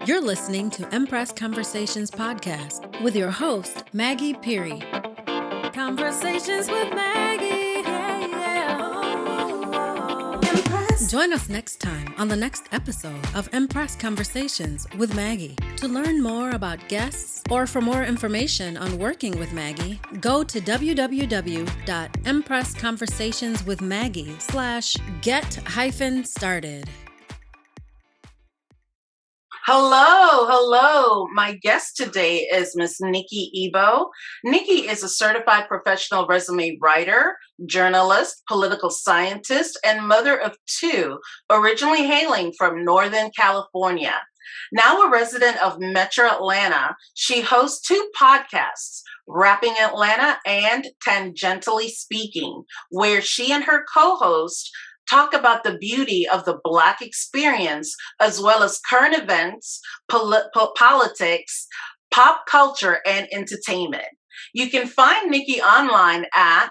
You're listening to Empress Conversations podcast with your host, Maggie Peary. Conversations with Maggie. Yeah, yeah. Join us next time on the next episode of Empress Conversations with Maggie. To learn more about guests or for more information on working with Maggie, go to www.empressconversationswithmaggie.com/get-started. Hello. My guest today is Miss Nikki Igbo. Nikki is a certified professional resume writer, journalist, political scientist, and mother of two, originally hailing from Northern California. Now a resident of Metro Atlanta, she hosts two podcasts, Rappin Atlanta and Tangentially Speaking, where she and her co-host talk about the beauty of the Black experience, as well as current events, politics, pop culture, and entertainment. You can find Nikki online at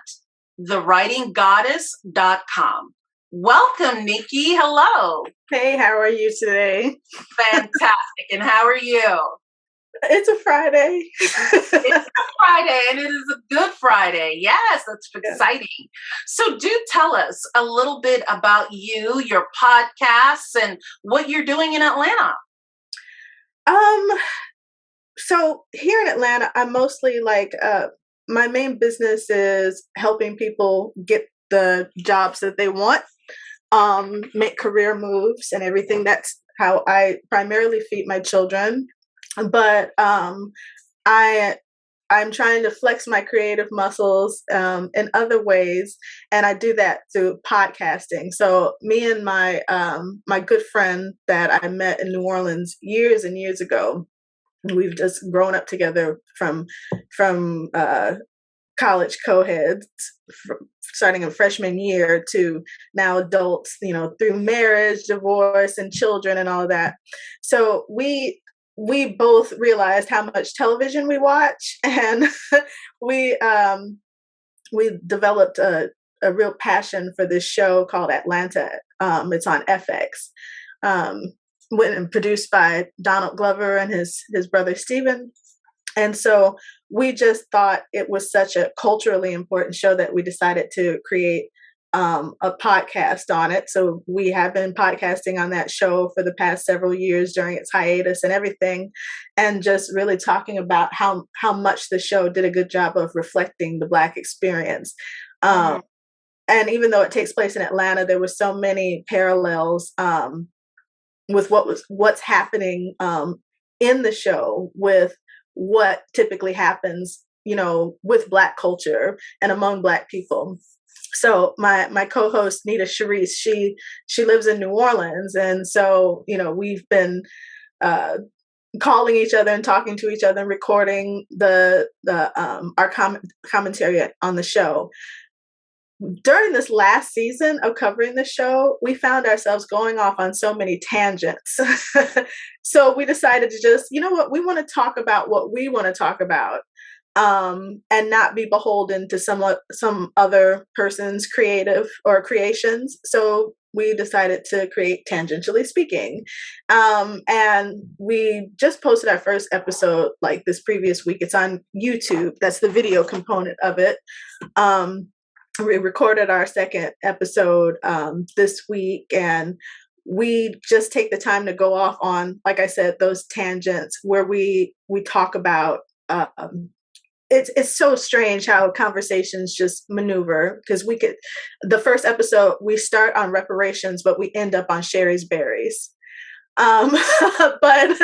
thewritinggoddess.com. Welcome, Nikki. Hello. Hey, how are you today? Fantastic. And how are you? It's a Friday. It's a Friday, and it is a good Friday. Yes, that's exciting. So do tell us a little bit about you, your podcasts, and what you're doing in Atlanta. So here in Atlanta, I'm mostly my main business is helping people get the jobs that they want, make career moves and everything. That's how I primarily feed my children. But I'm trying to flex my creative muscles in other ways, and I do that through podcasting. So me and my my good friend that I met in New Orleans years and years ago, we've just grown up together from college co-heads, starting in freshman year to now adults, through marriage, divorce, and children and all of that. So we both realized how much television we watch, and we developed a real passion for this show called Atlanta. It's on FX, produced by Donald Glover and his brother Steven. And so we just thought it was such a culturally important show that we decided to create a podcast on it. So we have been podcasting on that show for the past several years during its hiatus and everything, and just really talking about how much the show did a good job of reflecting the Black experience. And even though it takes place in Atlanta, there were so many parallels with what's happening in the show with what typically happens, with Black culture and among Black people. So my co-host Nita Sharice, she lives in New Orleans, and so we've been calling each other and talking to each other and recording our commentary on the show. During this last season of covering the show, we found ourselves going off on so many tangents. So we decided to just, we want to talk about what we want to talk about. And not be beholden to some other person's creative or creations. So we decided to create Tangentially Speaking. And we just posted our first episode this previous week. It's on YouTube. That's the video component of it. We recorded our second episode this week, and we just take the time to go off on, like I said, those tangents where we talk about it's so strange how conversations just maneuver, because the first episode, we start on reparations, but we end up on Sherry's berries. But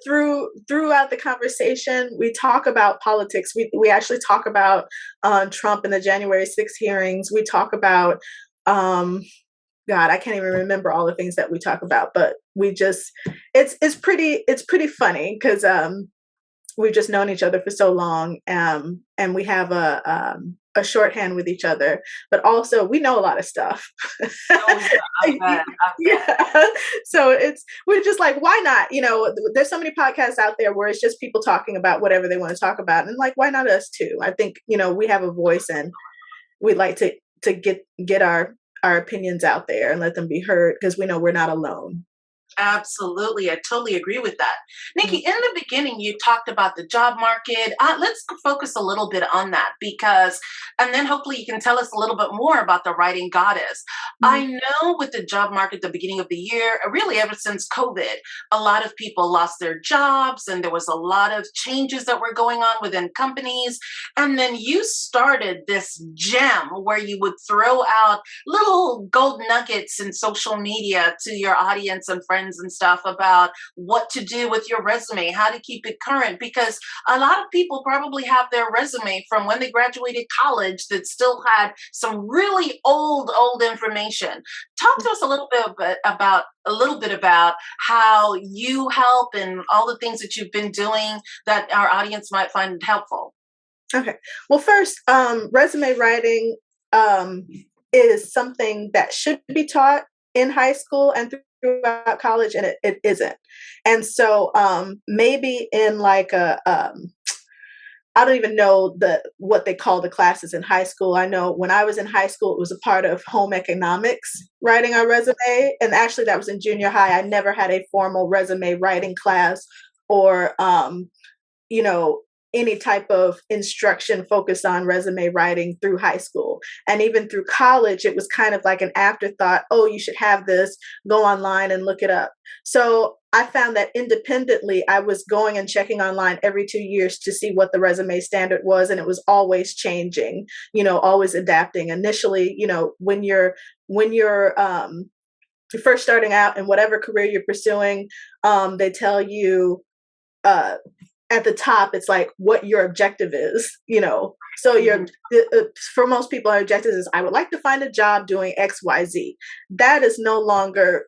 throughout the conversation, we talk about politics. We actually talk about Trump and the January 6th hearings. We talk about, God, I can't even remember all the things that we talk about, but it's pretty funny because we've just known each other for so long, and we have a shorthand with each other, but also we know a lot of stuff. Yeah. So we're just like, why not? There's so many podcasts out there where it's just people talking about whatever they want to talk about, and why not us too? I think we have a voice, and we'd like to get our opinions out there and let them be heard, because we know we're not alone. Absolutely. I totally agree with that. Nikki, in the beginning, you talked about the job market. Let's focus a little bit on that because, and then hopefully you can tell us a little bit more about the writing goddess. Mhm. I know with the job market, the beginning of the year, really ever since COVID, a lot of people lost their jobs and there was a lot of changes that were going on within companies. And then you started this gem where you would throw out little gold nuggets in social media to your audience and friends and stuff about what to do with your resume, how to keep it current, because a lot of people probably have their resume from when they graduated college that still had some really old information. Talk to us a little bit about how you help and all the things that you've been doing that our audience might find helpful. Okay. Well, first, resume writing um, is something that should be taught in high school and throughout college, and it isn't. And so maybe in like I don't even know what they call the classes in high school. I know when I was in high school, it was a part of home economics, writing our resume. And actually, that was in junior high. I never had a formal resume writing class or you know, any type of instruction focused on resume writing through high school. And even through college, it was kind of like an afterthought. Oh, you should have this, go online and look it up. So I found that independently, I was going and checking online every 2 years to see what the resume standard was. And it was always changing, always adapting. Initially, when you're first starting out in whatever career you're pursuing, they tell you, uh, at the top, it's like what your objective is. So for most people, our objective is, I would like to find a job doing XYZ. That is no longer,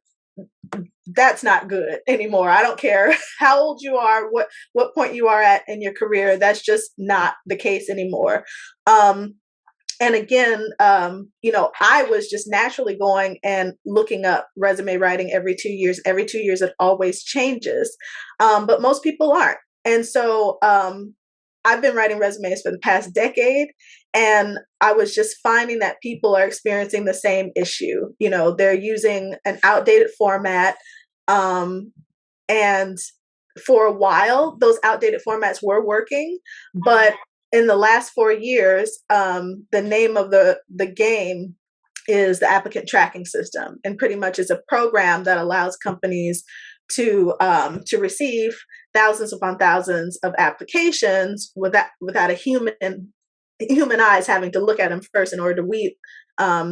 that's not good anymore. I don't care how old you are, what point you are at in your career. That's just not the case anymore. And again, I was just naturally going and looking up resume writing every 2 years. Every 2 years, it always changes. But most people aren't. And so I've been writing resumes for the past decade, and I was just finding that people are experiencing the same issue. They're using an outdated format. And for a while, those outdated formats were working, but in the last 4 years, the name of the game is the applicant tracking system, and pretty much is a program that allows companies to receive thousands upon thousands of applications without a human eyes having to look at them first in order to weed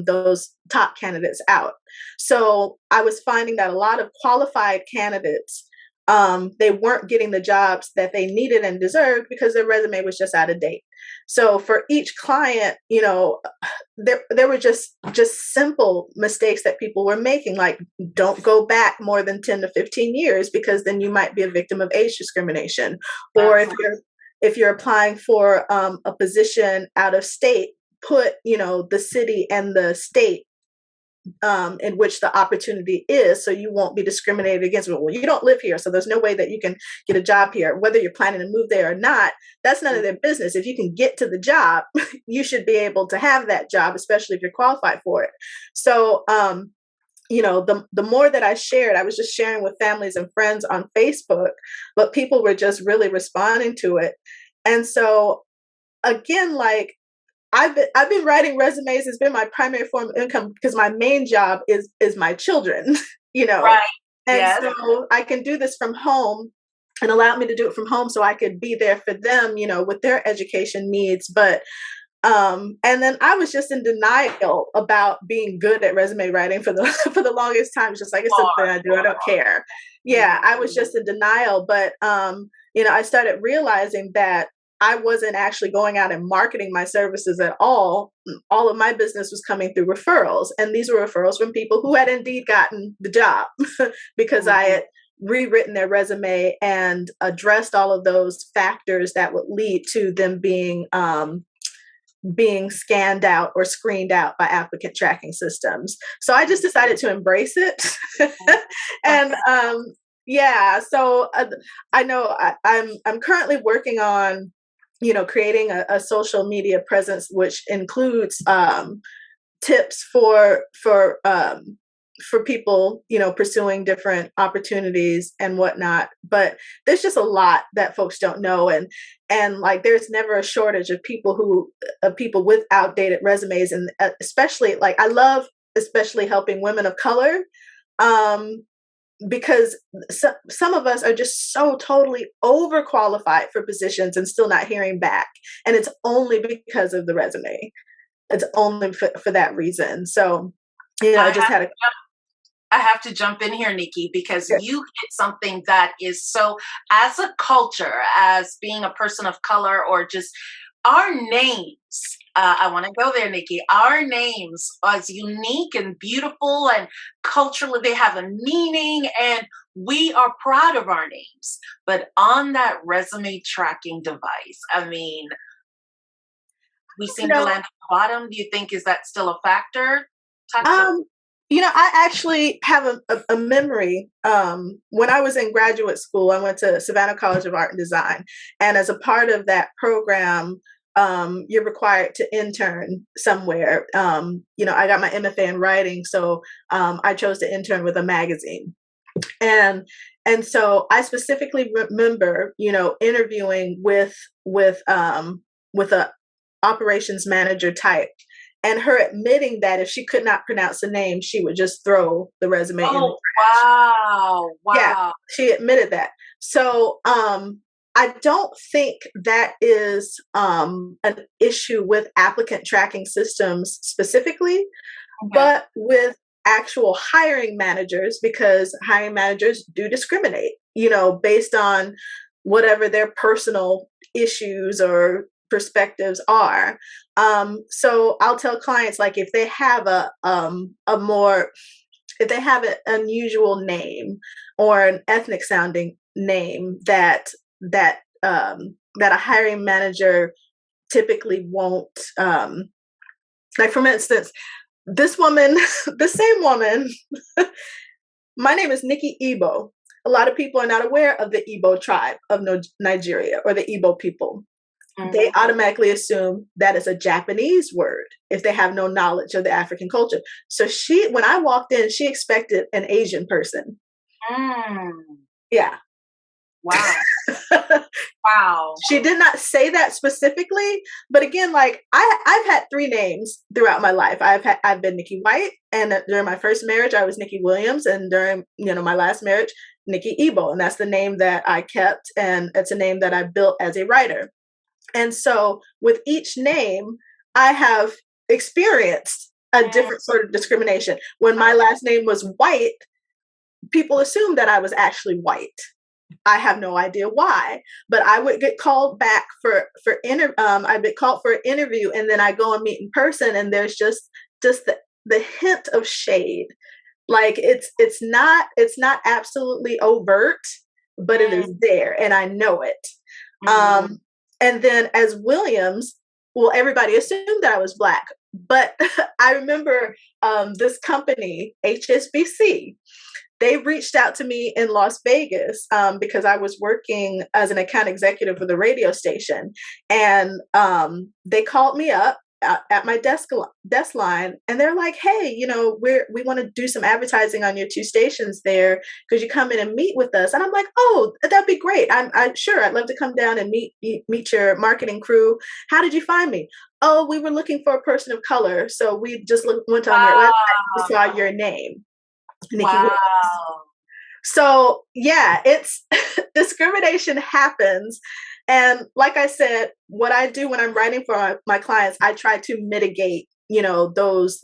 those top candidates out. So I was finding that a lot of qualified candidates, they weren't getting the jobs that they needed and deserved because their resume was just out of date. So for each client, there were just simple mistakes that people were making, like don't go back more than 10 to 15 years because then you might be a victim of age discrimination. Or if you're applying for a position out of state, put the city and the state in which the opportunity is, so you won't be discriminated against. Well, you don't live here, so there's no way that you can get a job here. Whether you're planning to move there or not, that's none of their business. If you can get to the job, you should be able to have that job, especially if you're qualified for it. So, the more that I shared, I was just sharing with families and friends on Facebook, but people were just really responding to it. And so, again, like, I've been writing resumes. It's been my primary form of income because my main job is my children, Right. And Yes. so I can do this from home, and allowed me to do it from home so I could be there for them, with their education needs. But and then I was just in denial about being good at resume writing for the for the longest time. It's just like, it's something I do. I don't care. Yeah, I was just in denial. But I started realizing that I wasn't actually going out and marketing my services at all. All of my business was coming through referrals. And these were referrals from people who had indeed gotten the job because I had rewritten their resume and addressed all of those factors that would lead to them being scanned out or screened out by applicant tracking systems. So I just decided to embrace it. And so I know I'm currently working on creating a social media presence, which includes tips for for people, pursuing different opportunities and whatnot. But there's just a lot that folks don't know, and like there's never a shortage of people with outdated resumes, and especially like I love especially helping women of color. Because some of us are just so totally overqualified for positions and still not hearing back. And it's only because of the resume. It's only for that reason. So, I just had a. I have to jump in here, Nikki, because you hit something that is so, as a culture, as being a person of color, or just our names. I want to go there, Nikki. Our names are unique and beautiful, and culturally they have a meaning, and we are proud of our names. But on that resume tracking device, I mean, we seem to land at the bottom. Do you think is that still a factor? I actually have a memory. When I was in graduate school, I went to Savannah College of Art and Design, and as a part of that program, you're required to intern somewhere. I got my MFA in writing, so I chose to intern with a magazine, and so I specifically remember, interviewing with a operations manager type, and her admitting that if she could not pronounce the name, she would just throw the resume in the trash. Wow. Yeah, she admitted that. So I don't think that is an issue with applicant tracking systems specifically, but with actual hiring managers, because hiring managers do discriminate, based on whatever their personal issues or perspectives are. So I'll tell clients, like, if they have if they have an unusual name or an ethnic sounding name that a hiring manager typically won't, like, for instance, this woman, the same woman, my name is Nikki Igbo. A lot of people are not aware of the Igbo tribe of Nigeria, or the Igbo people. They automatically assume that is a Japanese word if they have no knowledge of the African culture. So when I walked in, she expected an Asian person. Yeah. Wow. Wow. She did not say that specifically, but again, like I've had 3 names throughout my life. I've been Nikki White, and during my first marriage, I was Nikki Williams, and during my last marriage, Nikki Igbo, and that's the name that I kept, and it's a name that I built as a writer. And so with each name, I have experienced a different sort of discrimination. When my last name was White, people assumed that I was actually white. I have no idea why, but I would get called back I'd be called for an interview, and then I go and meet in person, and there's just the hint of shade. Like it's not absolutely overt, but it is there, and I know it. And then as Williams, well, everybody assumed that I was Black. But I remember this company, HSBC, they reached out to me in Las Vegas because I was working as an account executive for the radio station. And they called me up at my desk line, and they're like, "Hey, we want to do some advertising on your 2 stations there. Could you come in and meet with us?" And I'm like, "Oh, that'd be great. I'm sure. I'd love to come down and meet your marketing crew. How did you find me?" "Oh, we were looking for a person of color, so we just went on your website and saw your name, Nikki Williams." So yeah, it's discrimination happens. And like I said, what I do when I'm writing for my clients, I try to mitigate, those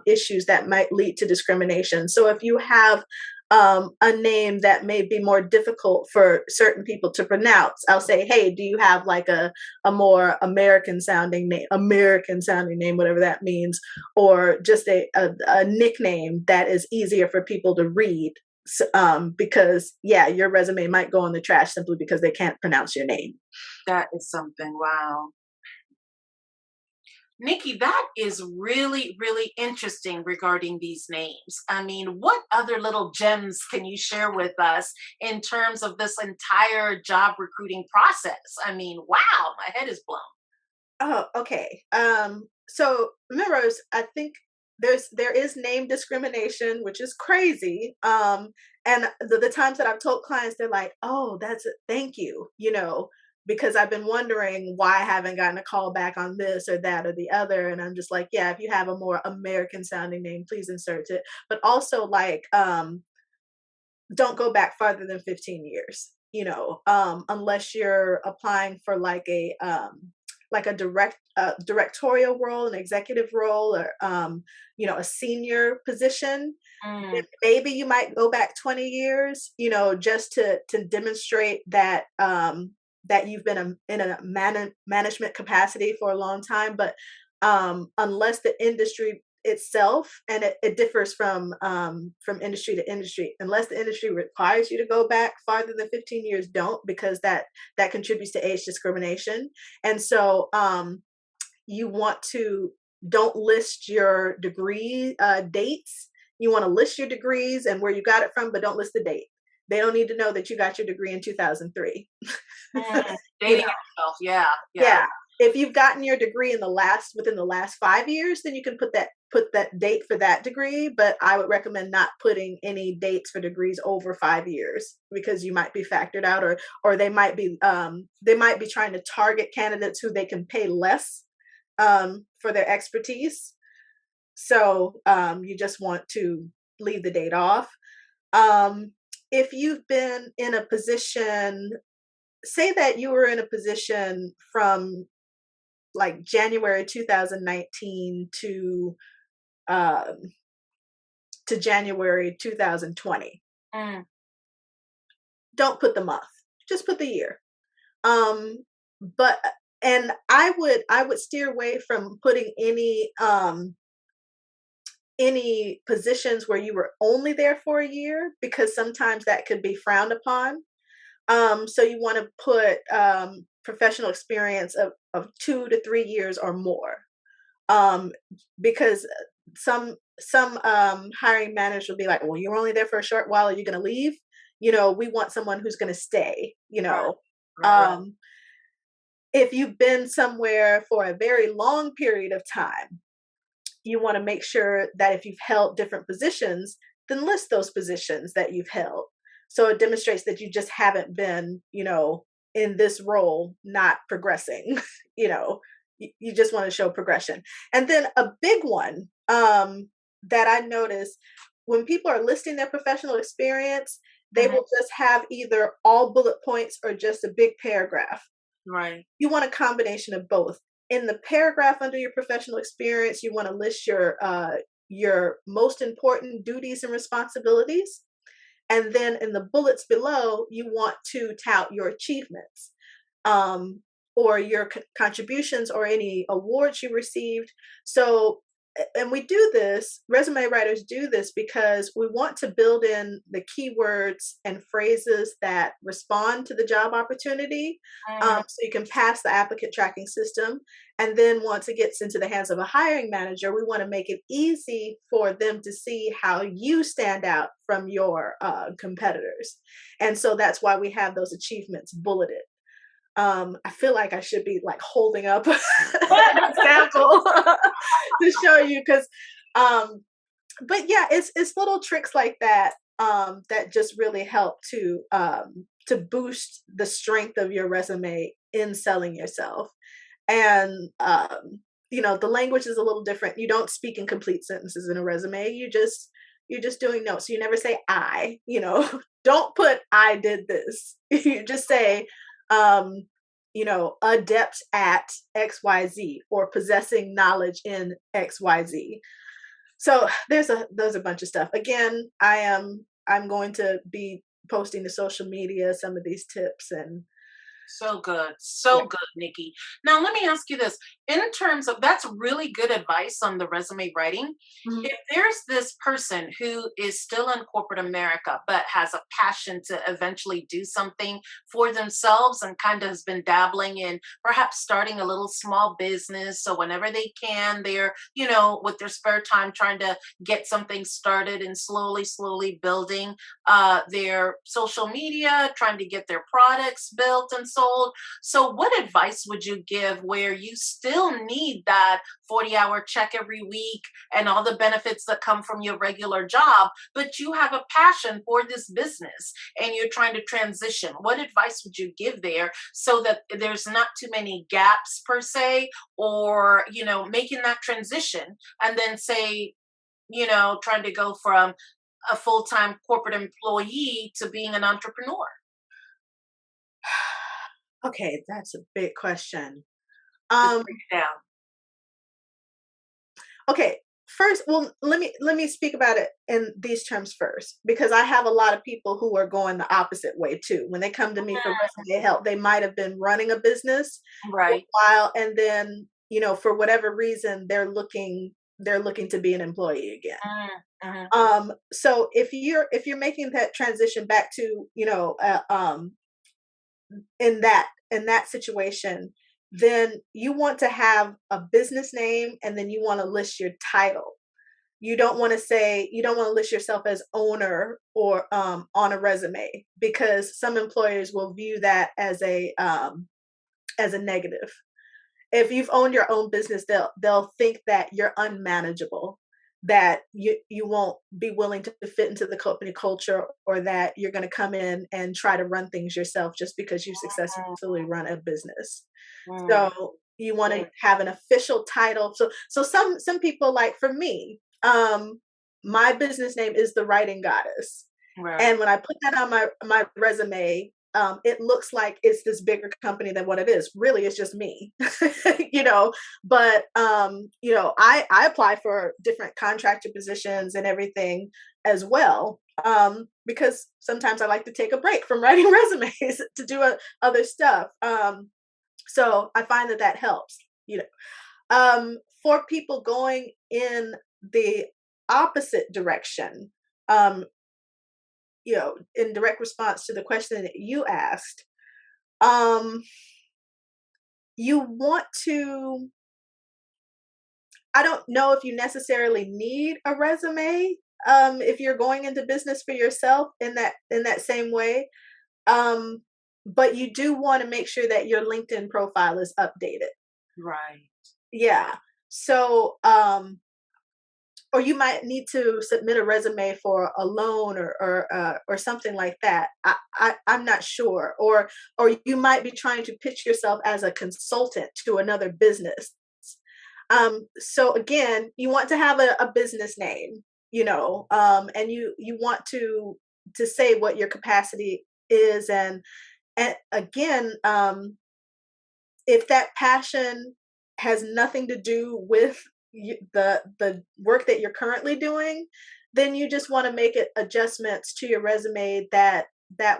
issues that might lead to discrimination. So if you have a name that may be more difficult for certain people to pronounce, I'll say, "Hey, do you have like a more American sounding name, whatever that means, or just a nickname that is easier for people to read?" Because your resume might go in the trash simply because they can't pronounce your name. That is something. Wow. Nikki, that is really, really interesting regarding these names. I mean, what other little gems can you share with us in terms of this entire job recruiting process? I mean, wow, my head is blown. Oh, okay. So remember, I think there is name discrimination, which is crazy. And the times that I've told clients, they're like, "Oh, thank you," because I've been wondering why I haven't gotten a call back on this or that or the other. And I'm just like, yeah, if you have a more American sounding name, please insert it. But also, like, don't go back farther than 15 years, unless you're applying for like a directorial role, an executive role, or a senior position. Mm. Then maybe you might go back 20 years, just to demonstrate that that you've been in a management capacity for a long time. But unless the industry itself, and it differs from industry to industry, unless the industry requires you to go back farther than 15 years, don't, because that contributes to age discrimination. And so you want to don't list your degree dates. You want to list your degrees and where you got it from, but don't list the date. They don't need to know that you got your degree in 2003. Dating yourself, yeah. Yeah. If you've gotten your degree within the last 5 years, then you can put that date for that degree. But I would recommend not putting any dates for degrees over 5 years, because you might be factored out, or they might be trying to target candidates who they can pay less for their expertise. So you just want to leave the date off. If you've been in a position, say that you were in a position from like January 2019 to January 2020. Don't put the month, just put the year. But and I would steer away from putting any positions where you were only there for a year, because sometimes that could be frowned upon. So you want to put professional experience of 2 to 3 years or more, because some hiring managers will be like, well, you were only there for a short while, are you going to leave? We want someone who's going to stay. Right. If you've been somewhere for a very long period of time, you want to make sure that if you've held different positions, then list those positions that you've held. So it demonstrates that you just haven't been, in this role, not progressing. You just want to show progression. And then a big one that I notice, when people are listing their professional experience, they will just have either all bullet points or just a big paragraph. Right. You want a combination of both. In the paragraph under your professional experience, you want to list your most important duties and responsibilities. And then in the bullets below, you want to tout your achievements, or your contributions, or any awards you received. So, and we do this, resume writers do this, because we want to build in the keywords and phrases that respond to the job opportunity, so you can pass the applicant tracking system. And then once it gets into the hands of a hiring manager, we want to make it easy for them to see how you stand out from your competitors. And so that's why we have those achievements bulleted. I feel like I should be like holding up an example to show you, because but yeah, it's little tricks like that that just really help to boost the strength of your resume in selling yourself. And the language is a little different. You don't speak in complete sentences in a resume. You're just doing notes. So you never say I, don't put I did this. You just say adept at XYZ, or possessing knowledge in XYZ. So there's a bunch of stuff. Again, I'm going to be posting to social media some of these tips. And so good. So good, Nikki. Now, let me ask you this. In terms of, that's really good advice on the resume writing. Mhm. If there's this person who is still in corporate America, but has a passion to eventually do something for themselves, and kind of has been dabbling in perhaps starting a little small business. So whenever they can, they're, with their spare time, trying to get something started and slowly building their social media, trying to get their products built and so household. So what advice would you give where you still need that 40-hour check every week and all the benefits that come from your regular job, but you have a passion for this business and you're trying to transition? What advice would you give there so that there's not too many gaps per se, or, making that transition and then say, trying to go from a full-time corporate employee to being an entrepreneur? Okay, that's a big question. Just Um, break it down. okay, first, well, let me speak about it in these terms first, because I have a lot of people who are going the opposite way too. When they come to me for resume help, they might have been running a business for Right. a while, and then for whatever reason they're looking to be an employee again. Mm-hmm. So if you're making that transition back to in that situation, then you want to have a business name, and then you want to list your title. You don't want to list yourself as owner or on a resume, because some employers will view that as a negative. If you've owned your own business, they'll think that you're unmanageable, that you won't be willing to fit into the company culture, or that you're going to come in and try to run things yourself just because you successfully run a business. Mm-hmm. So you want to have an official title. So some people, like for me, my business name is the Writing Goddess. Right. And when I put that on my resume, it looks like it's this bigger company than what it is. Really, it's just me, you know. But I apply for different contractor positions and everything as well, because sometimes I like to take a break from writing resumes to do other stuff. So I find that helps. For people going in the opposite direction, um, in direct response to the question that you asked, um, you want to, I don't know if you necessarily need a resume, if you're going into business for yourself in that same way. Um, but you do want to make sure that your LinkedIn profile is updated. Right. Yeah. So, or you might need to submit a resume for a loan, or something like that. I'm not sure. Or you might be trying to pitch yourself as a consultant to another business. So again, you want to have a business name, and you want to say what your capacity is, and again, if that passion has nothing to do with the work that you're currently doing, then you just want to make it adjustments to your resume that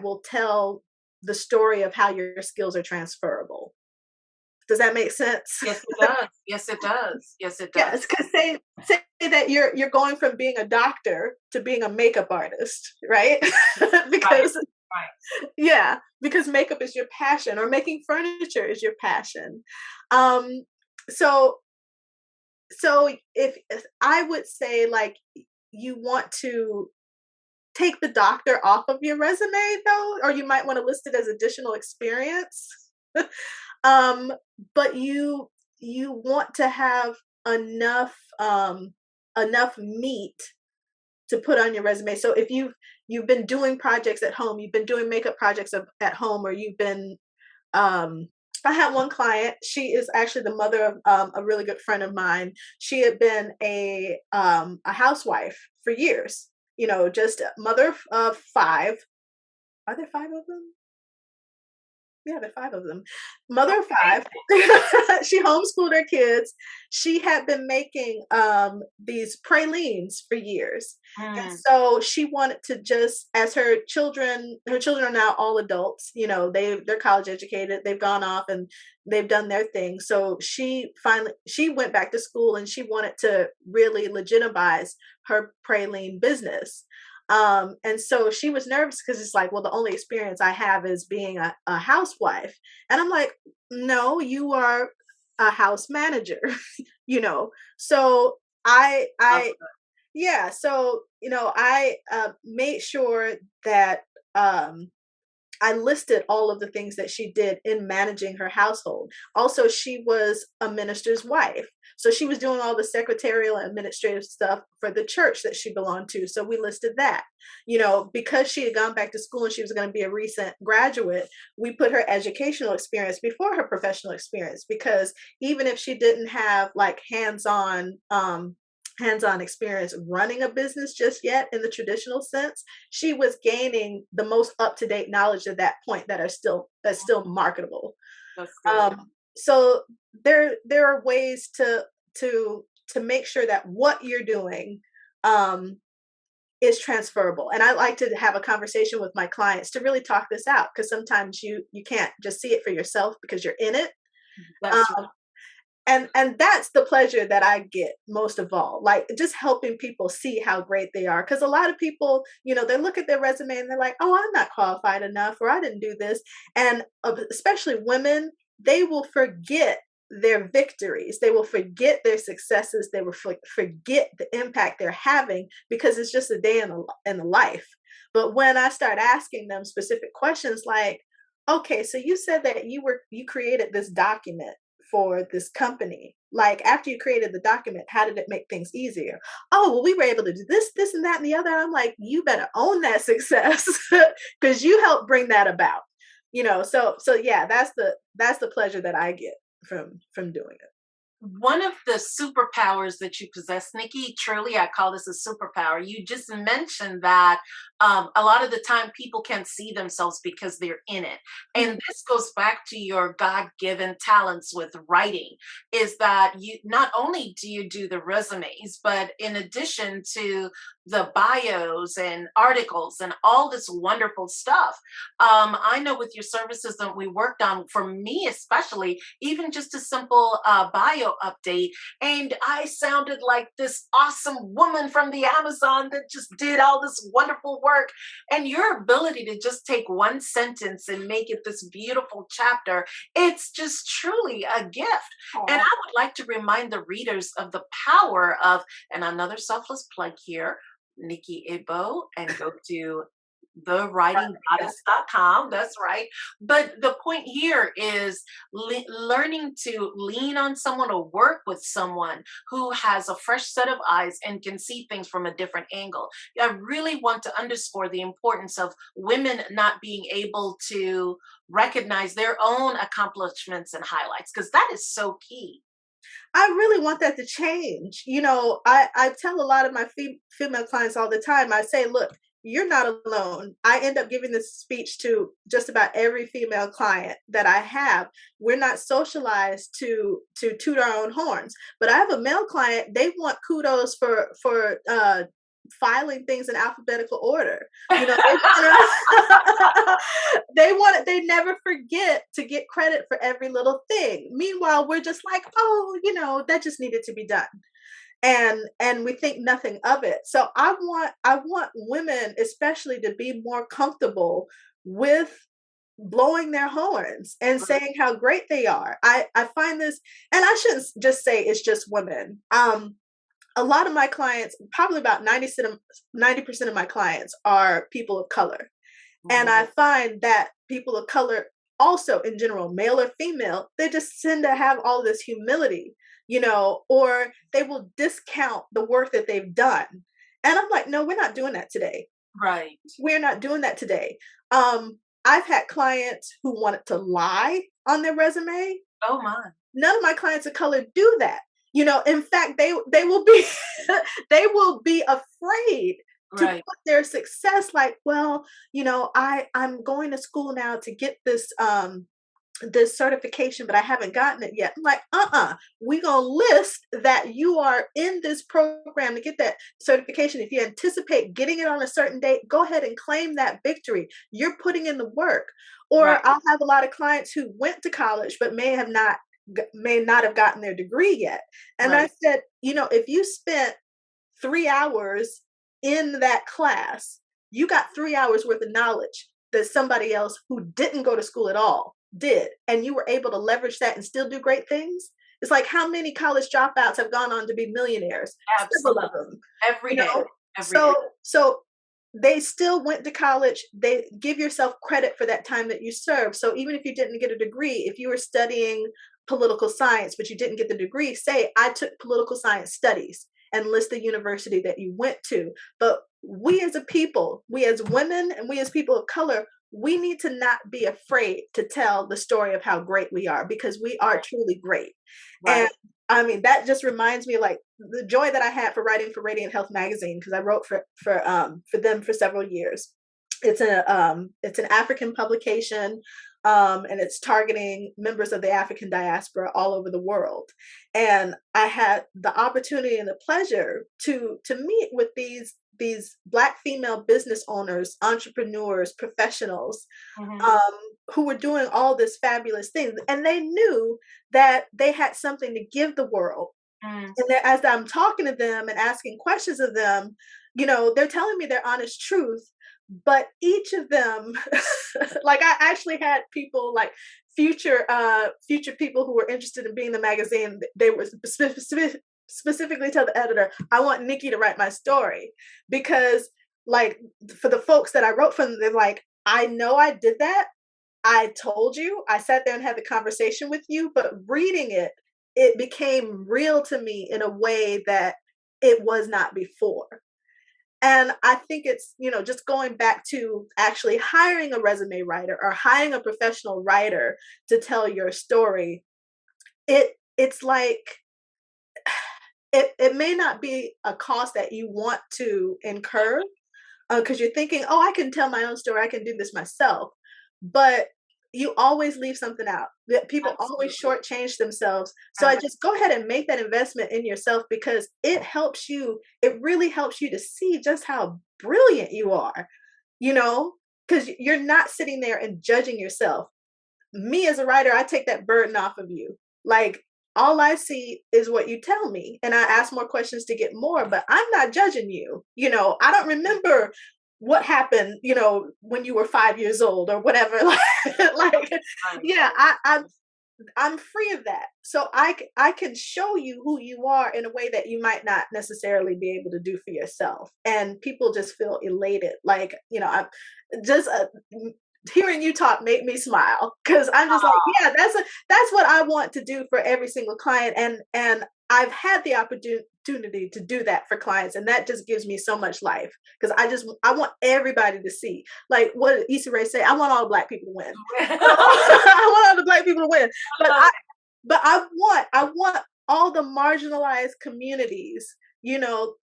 will tell the story of how your skills are transferable. Does that make sense? Yes, it does. Yes, it does. Yes, it does. Yes, because say that you're going from being a doctor to being a makeup artist, right? Right. Because Right. yeah, because makeup is your passion, or making furniture is your passion. Um, so if I would say, like, you want to take the doctor off of your resume though, or you might want to list it as additional experience. um, but you want to have enough enough meat to put on your resume. So if you've been doing projects at home, you've been doing makeup projects at home, or you've been I had one client. She is actually the mother of a really good friend of mine. She had been a housewife for years. Just a mother of five. Are there five of them? Yeah, there are five of them. Mother of five. She homeschooled her kids. She had been making these pralines for years. And Mm. so she wanted to, just as her children are now all adults, they're college educated, they've gone off and they've done their thing. So she went back to school, and she wanted to really legitimize her praline business. And so she was nervous, because it's like, well, the only experience I have is being a housewife. And I'm like, no, you are a house manager, So I, Love I, yeah. So, I made sure that, I listed all of the things that she did in managing her household. Also, she was a minister's wife. So she was doing all the secretarial and administrative stuff for the church that she belonged to. So we listed that. Because she had gone back to school and she was going to be a recent graduate, we put her educational experience before her professional experience, because even if she didn't have like hands-on experience running a business just yet in the traditional sense, she was gaining the most up-to-date knowledge at that point that's still marketable. That's good. So there are ways to make sure that what you're doing is transferable. And I like to have a conversation with my clients to really talk this out, because sometimes you can't just see it for yourself because you're in it. That's right. And that's the pleasure that I get most of all, like just helping people see how great they are. Because a lot of people, they look at their resume and they're like, oh, I'm not qualified enough, or I didn't do this. And especially women, they will forget their victories. They will forget their successes. They will forget the impact they're having because it's just a day in the life. But when I start asking them specific questions like, okay, so you said that you created this document for this company. Like, after you created the document, how did it make things easier? Oh, well, we were able to do this and that and the other. I'm like, you better own that success because you helped bring that about. So yeah, that's the pleasure that I get from doing it. One of the superpowers that you possess, Nikki, truly, I call this a superpower. You just mentioned that a lot of the time people can't see themselves because they're in it. And this goes back to your God-given talents with writing, is that you not only do you do the resumes, but in addition to the bios and articles and all this wonderful stuff. I know with your services that we worked on, for me especially, even just a simple bio update, and I sounded like this awesome woman from the Amazon that just did all this wonderful work. And your ability to just take one sentence and make it this beautiful chapter, it's just truly a gift. And I would like to remind the readers of the power of, and another selfless plug here, Nikki Igbo, and go to thewritinggoddess.com. That's right. But the point here is learning to lean on someone or work with someone who has a fresh set of eyes and can see things from a different angle. I really want to underscore the importance of women not being able to recognize their own accomplishments and highlights, because that is so key. I really want that to change. I tell a lot of my female clients all the time, I say, look, you're not alone. I end up giving this speech to just about every female client that I have. We're not socialized to toot our own horns, but I have a male client. They want kudos for filing things in alphabetical order. They never forget to get credit for every little thing. Meanwhile, we're just like, oh, that just needed to be done. And we think nothing of it. So I want women especially to be more comfortable with blowing their horns and saying how great they are. I find this, and I shouldn't just say it's just women. A lot of my clients, probably about 90% of my clients, are people of color. And I find that people of color also, in general, male or female, they just tend to have all this humility, or they will discount the work that they've done. And I'm like, no, we're not doing that today. Right. We're not doing that today. I've had clients who wanted to lie on their resume. Oh my. None of my clients of color do that. In fact, they will be they will be afraid to put their success, like, well, I'm going to school now to get this this certification, but I haven't gotten it yet. I'm like, we're gonna list that you are in this program to get that certification. If you anticipate getting it on a certain date, go ahead and claim that victory. You're putting in the work. Or I'll have a lot of clients who went to college but may not have gotten their degree yet. And I said, if you spent 3 hours in that class, you got 3 hours worth of knowledge that somebody else who didn't go to school at all did, and you were able to leverage that and still do great things. It's like, how many college dropouts have gone on to be millionaires? Absolutely. Several of them. Every day. So they still went to college. They give yourself credit for that time that you served. So even if you didn't get a degree, if you were studying political science, but you didn't get the degree, say, I took political science studies, and list the university that you went to. But we as a people, we as women and we as people of color, we need to not be afraid to tell the story of how great we are, because we are truly great. Right. And I mean, that just reminds me, like, the joy that I had for writing for Radiant Health magazine, because I wrote for them for several years. It's an African publication, and it's targeting members of the African diaspora all over the world. And I had the opportunity and the pleasure to meet with these Black female business owners, entrepreneurs, professionals, who were doing all this fabulous things, and they knew that they had something to give the world. And as I'm talking to them and asking questions of them, they're telling me their honest truth. But each of them, like, I actually had people, like, future people who were interested in being in the magazine. They were specifically tell the editor, I want Nikki to write my story, because, like, for the folks that I wrote for them, they're like, I know I did that. I told you, I sat there and had the conversation with you, but reading it, it became real to me in a way that it was not before. And I think it's, just going back to actually hiring a resume writer or hiring a professional writer to tell your story. It's like, it may not be a cost that you want to incur, because you're thinking, oh, I can tell my own story, I can do this myself. But you always leave something out. That people always shortchange themselves. So I just go ahead and make that investment in yourself, because it helps you. It really helps you to see just how brilliant you are, because you're not sitting there and judging yourself. Me as a writer, I take that burden off of you. Like, all I see is what you tell me, and I ask more questions to get more, but I'm not judging you. I don't remember what happened, when you were 5 years old or whatever. Like, yeah, I'm free of that. So I can show you who you are in a way that you might not necessarily be able to do for yourself. And people just feel elated. Like, I'm just hearing you talk made me smile, because I'm just like, yeah, that's what I want to do for every single client. And I've had the opportunity to do that for clients, and that just gives me so much life, because I want everybody to see, like, what did Issa Rae say? I want all the Black people to win. I want all the Black people to win. But I want all the marginalized communities,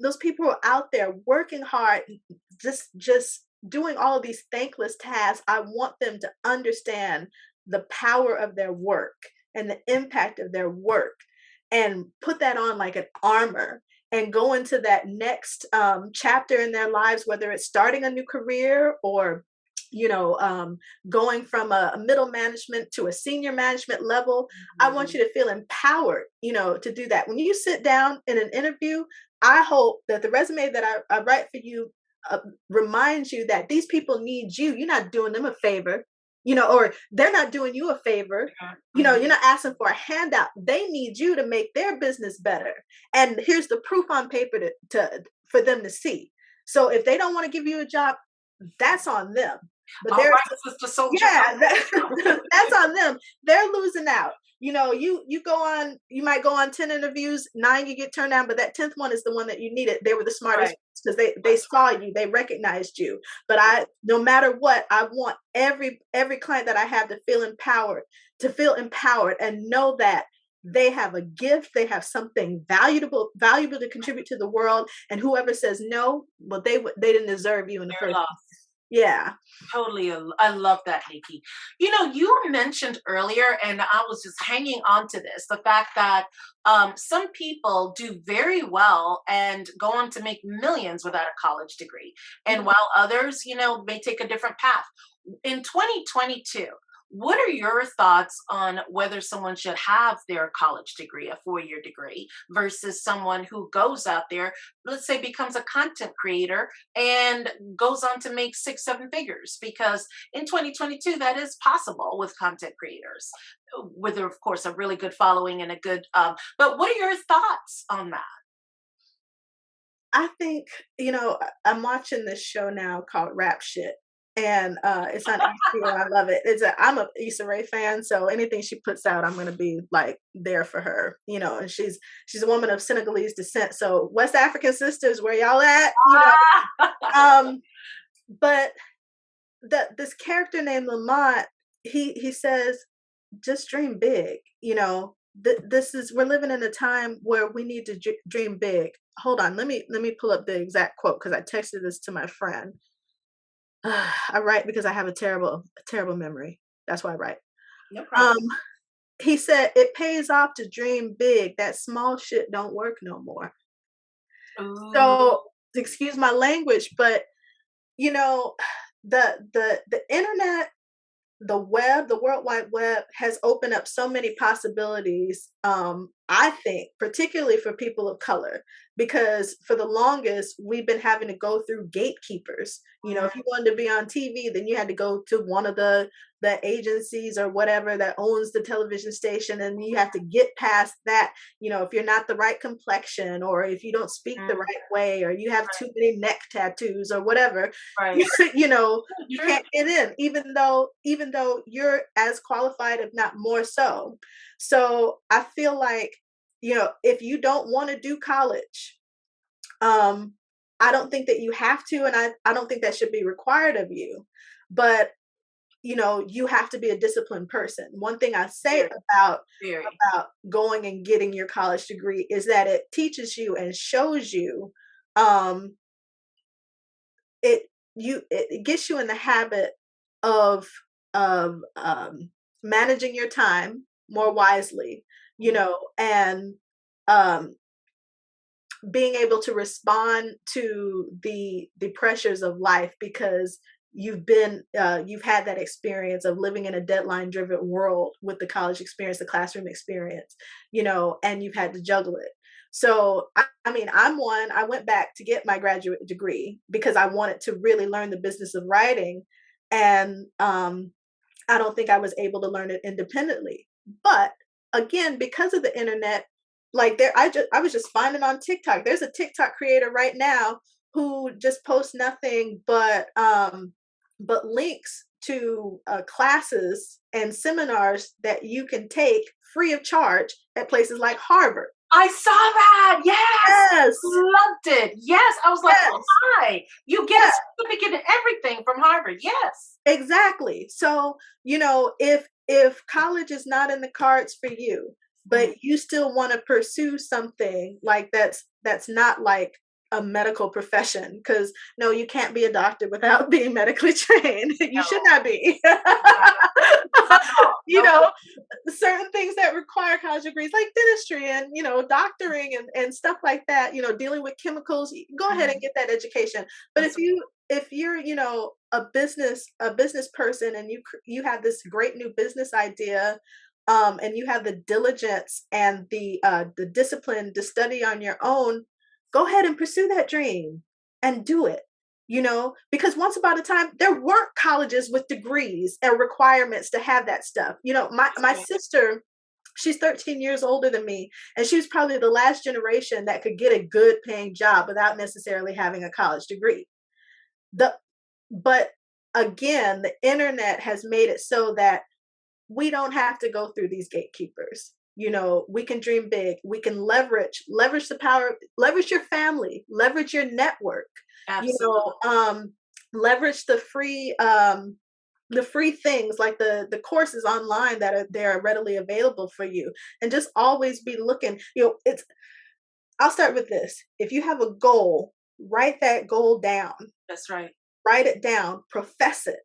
those people who are out there working hard, just doing all of these thankless tasks. I want them to understand the power of their work and the impact of their work, and put that on like an armor, and go into that next chapter in their lives, whether it's starting a new career or going from a middle management to a senior management level. I want you to feel empowered, to do that. When you sit down in an interview, I hope that the resume that I write for you reminds you that these people need you. You're not doing them a favor, or they're not doing you a favor. You're not asking for a handout. They need you to make their business better. And here's the proof on paper for them to see. So if they don't want to give you a job, that's on them. But that's on them. They're losing out. You might go on 10 interviews, 9 you get turned down, but that 10th one is the one that you needed. They were the smartest, because they saw you, they recognized you. But no matter what, I want every client that I have to feel empowered and know that they have a gift, they have something valuable to contribute to the world. And whoever says no, well, they didn't deserve you in the first place. Yeah. Totally. I love that, Nikki. You mentioned earlier, and I was just hanging on to this, the fact that some people do very well and go on to make millions without a college degree. And while others, may take a different path. In 2022, what are your thoughts on whether someone should have their college degree, a 4-year degree, versus someone who goes out there, let's say becomes a content creator and goes on to make 6-7 figures? Because in 2022, that is possible with content creators, with, of course, a really good following and a good, but what are your thoughts on that? I think, I'm watching this show now called Rap Shit. And it's on HBO. I love it. I'm a Issa Rae fan, so anything she puts out, I'm gonna be like there for her. And she's a woman of Senegalese descent. So West African sisters, where y'all at? Um, but this character named Lamont, he says, just dream big. We're living in a time where we need to dream big. Hold on, let me pull up the exact quote because I texted this to my friend. I write because I have a terrible memory. That's why I write. No problem. He said, "It pays off to dream big. That small shit don't work no more." Ooh. So, excuse my language, but the internet, the web, the World Wide Web has opened up so many possibilities. I think, particularly for people of color, because for the longest we've been having to go through gatekeepers. If you wanted to be on TV, then you had to go to one of the agencies or whatever that owns the television station, and you have to get past that. If you're not the right complexion, or if you don't speak the right way, or you have too many neck tattoos or whatever, Right. you can't get in, even though you're as qualified, if not more so. So I feel like, if you don't want to do college, I don't think that you have to, and I don't think that should be required of you. But you have to be a disciplined person. One thing I say about going and getting your college degree is that it teaches you and shows you, it gets you in the habit of managing your time more wisely, and being able to respond to the pressures of life, because you've had that experience of living in a deadline driven world with the college experience, the classroom experience, and you've had to juggle it. So I went back to get my graduate degree because I wanted to really learn the business of writing, and I don't think I was able to learn it independently. But again, because of the internet, like I was just finding on TikTok. There's a TikTok creator right now who just posts nothing but links to classes and seminars that you can take free of charge at places like Harvard. I saw that. Yes. Loved it. Yes. I was like, Yes. oh my, you get a certificate and everything from Harvard. Yes. Exactly. So, if college is not in the cards for you, but you still want to pursue something like that's not like a medical profession, because no, you can't be a doctor without being medically trained. You should not be. Certain things that require college degrees, like dentistry and doctoring and stuff like that, dealing with chemicals, go ahead and get that education. But if you're a business person, and you have this great new business idea, and you have the diligence and the discipline to study on your own, go ahead and pursue that dream and do it. Because once upon a time, there weren't colleges with degrees and requirements to have that stuff. My sister, she's 13 years older than me, and she was probably the last generation that could get a good paying job without necessarily having a college degree. But again, the internet has made it so that we don't have to go through these gatekeepers. We can dream big. We can leverage the power, leverage your family, leverage your network. Absolutely. Leverage the free things, like the courses online that are readily available for you, and just always be looking. I'll start with this. If you have a goal, write that goal down. That's right. Write it down, profess it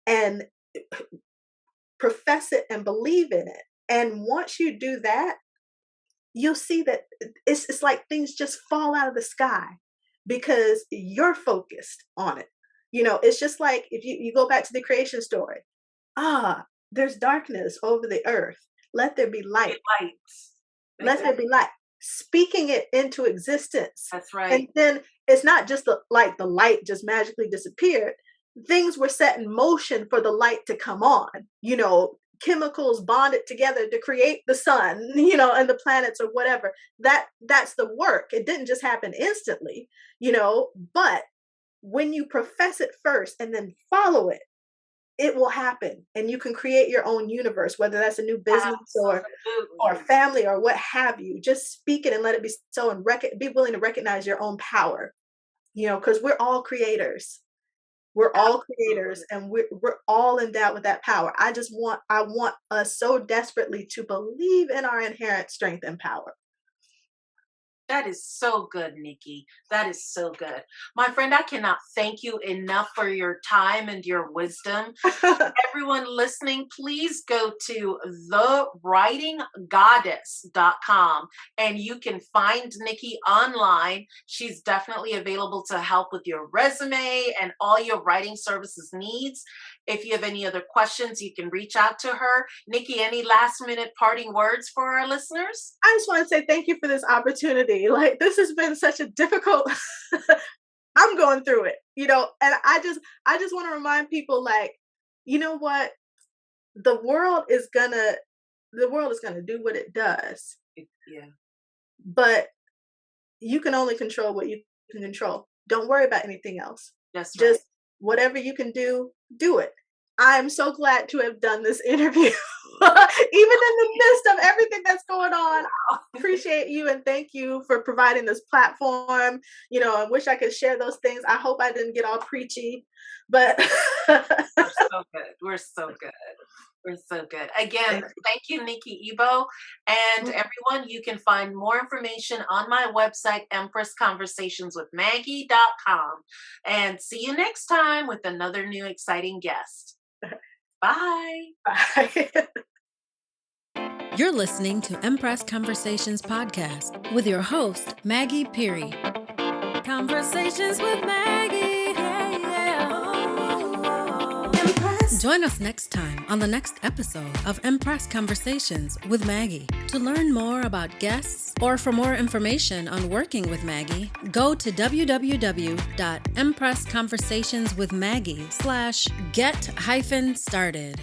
and believe in it. And once you do that, you'll see that it's like things just fall out of the sky because you're focused on it. It's just like if you go back to the creation story. There's darkness over the earth. Let there be light. Let there be light. Speaking it into existence. That's right. And then it's not just the light just magically disappeared. Things were set in motion for the light to come on. chemicals bonded together to create the sun, and the planets or whatever. That's the work. It didn't just happen instantly, but when you profess it first and then follow it, it will happen, and you can create your own universe, whether that's a new business or family or what have you. Just speak it and let it be so, and be willing to recognize your own power, because we're all creators. We're all creators, and we're all endowed with that power. I want us so desperately to believe in our inherent strength and power. That is so good, Nikki. That is so good. My friend, I cannot thank you enough for your time and your wisdom. Everyone listening, please go to thewritinggoddess.com and you can find Nikki online. She's definitely available to help with your resume and all your writing services needs. If you have any other questions, you can reach out to her. Nikki, any last minute parting words for our listeners? I just want to say thank you for this opportunity. Like, this has been such a difficult, I'm going through it, and I just want to remind people, like, you know what? The world is gonna do what it does. Yeah. But you can only control what you can control. Don't worry about anything else. That's right. Just whatever you can do it. I'm so glad to have done this interview, even in the midst of everything that's going on. I appreciate you and thank you for providing this platform. I wish I could share those things. I hope I didn't get all preachy, but We're so good. We're so good. We're so good. Again, thank you, Nikki Igbo. And everyone, you can find more information on my website, empressconversationswithmaggie.com. And see you next time with another new exciting guest. Bye. Bye. You're listening to Empress Conversations podcast with your host, Maggie Peary. Conversations with Maggie. Join us next time on the next episode of Empress Conversations with Maggie. To learn more about guests or for more information on working with Maggie, go to www.empressconversationswithmaggie.com/get-started.